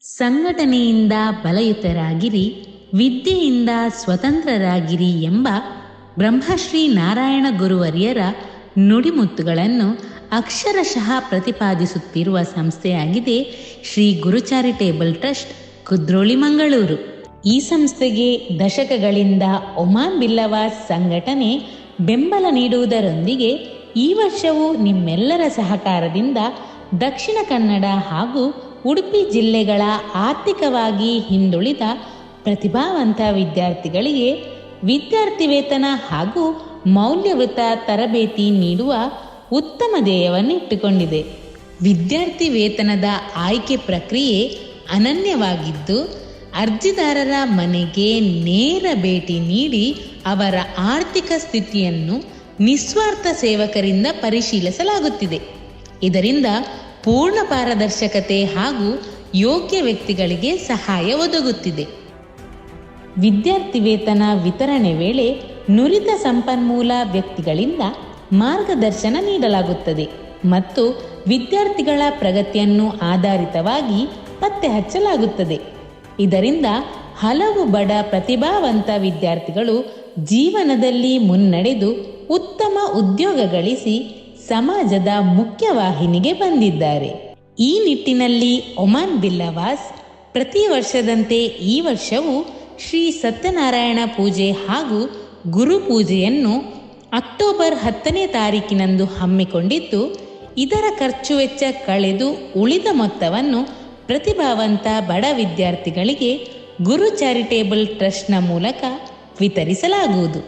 ಸಂಘಟನೆಯಿಂದ ಬಲಯುತರಾಗಿರಿ, ವಿದ್ಯೆಯಿಂದ ಸ್ವತಂತ್ರರಾಗಿರಿ ಎಂಬ ಬ್ರಹ್ಮಶ್ರೀ ನಾರಾಯಣ ಗುರುವರ್ಯರ ನುಡಿಮುತ್ತುಗಳನ್ನು ಅಕ್ಷರಶಃ ಪ್ರತಿಪಾದಿಸುತ್ತಿರುವ ಸಂಸ್ಥೆಯಾಗಿದೆ ಶ್ರೀ ಗುರು ಚಾರಿಟೇಬಲ್ ಟ್ರಸ್ಟ್, ಕುದ್ರೋಳಿ, ಮಂಗಳೂರು. ಈ ಸಂಸ್ಥೆಗೆ ದಶಕಗಳಿಂದ ಒಮಾನ್ ಬಿಲ್ಲವಾಸ್ ಸಂಘಟನೆ ಬೆಂಬಲ ನೀಡುವುದರೊಂದಿಗೆ ಈ ವರ್ಷವೂ ನಿಮ್ಮೆಲ್ಲರ ಸಹಕಾರದಿಂದ ದಕ್ಷಿಣ ಕನ್ನಡ ಹಾಗೂ ಉಡುಪಿ ಜಿಲ್ಲೆಗಳ ಆರ್ಥಿಕವಾಗಿ ಹಿಂದುಳಿದ ಪ್ರತಿಭಾವಂತ ವಿದ್ಯಾರ್ಥಿಗಳಿಗೆ ವಿದ್ಯಾರ್ಥಿ ವೇತನ ಹಾಗೂ ಮೌಲ್ಯಯುತ ತರಬೇತಿ ನೀಡುವ ಉತ್ತಮ ಧ್ಯೇಯವನ್ನು ಇಟ್ಟುಕೊಂಡಿದೆ. ವಿದ್ಯಾರ್ಥಿ ವೇತನದ ಆಯ್ಕೆ ಪ್ರಕ್ರಿಯೆ ಅನನ್ಯವಾಗಿದ್ದು, ಅರ್ಜಿದಾರರ ಮನೆಗೆ ನೇರ ಭೇಟಿ ನೀಡಿ ಅವರ ಆರ್ಥಿಕ ಸ್ಥಿತಿಯನ್ನು ನಿಸ್ವಾರ್ಥ ಸೇವಕರಿಂದ ಪರಿಶೀಲಿಸಲಾಗುತ್ತಿದೆ. ಇದರಿಂದ ಪೂರ್ಣ ಪಾರದರ್ಶಕತೆ ಹಾಗೂ ಯೋಗ್ಯ ವ್ಯಕ್ತಿಗಳಿಗೆ ಸಹಾಯ ಒದಗುತ್ತಿದೆ. ವಿದ್ಯಾರ್ಥಿ ವೇತನ ವಿತರಣೆ ವೇಳೆ ನುರಿತ ಸಂಪನ್ಮೂಲ ವ್ಯಕ್ತಿಗಳಿಂದ ಮಾರ್ಗದರ್ಶನ ನೀಡಲಾಗುತ್ತದೆ ಮತ್ತು ವಿದ್ಯಾರ್ಥಿಗಳ ಪ್ರಗತಿಯನ್ನು ಆಧಾರಿತವಾಗಿ ಪತ್ತೆ ಹಚ್ಚಲಾಗುತ್ತದೆ. ಇದರಿಂದ ಹಲವು ಬಡ ಪ್ರತಿಭಾವಂತ ವಿದ್ಯಾರ್ಥಿಗಳು ಜೀವನದಲ್ಲಿ ಮುನ್ನಡೆದು ಉತ್ತಮ ಉದ್ಯೋಗ ಗಳಿಸಿ ಸಮಾಜದ ಮುಖ್ಯವಾಹಿನಿಗೆ ಬಂದಿದ್ದಾರೆ. ಈ ನಿಟ್ಟಿನಲ್ಲಿ ಒಮಾನ್ ಬಿಲ್ಲವಾಸ್ ಪ್ರತಿ ವರ್ಷದಂತೆ ಈ ವರ್ಷವೂ ಶ್ರೀ ಸತ್ಯನಾರಾಯಣ ಪೂಜೆ ಹಾಗೂ ಗುರು ಪೂಜೆಯನ್ನು ಅಕ್ಟೋಬರ್ 10ನೇ ತಾರೀಕಿನಂದು ಹಮ್ಮಿಕೊಂಡಿದ್ದು, ಇದರ ಖರ್ಚು ವೆಚ್ಚ ಕಳೆದು ಉಳಿದ ಮೊತ್ತವನ್ನು ಪ್ರತಿಭಾವಂತ ಬಡ ವಿದ್ಯಾರ್ಥಿಗಳಿಗೆ ಗುರು ಚಾರಿಟೇಬಲ್ ಟ್ರಸ್ಟ್ನ ಮೂಲಕ ವಿತರಿಸಲಾಗುವುದು.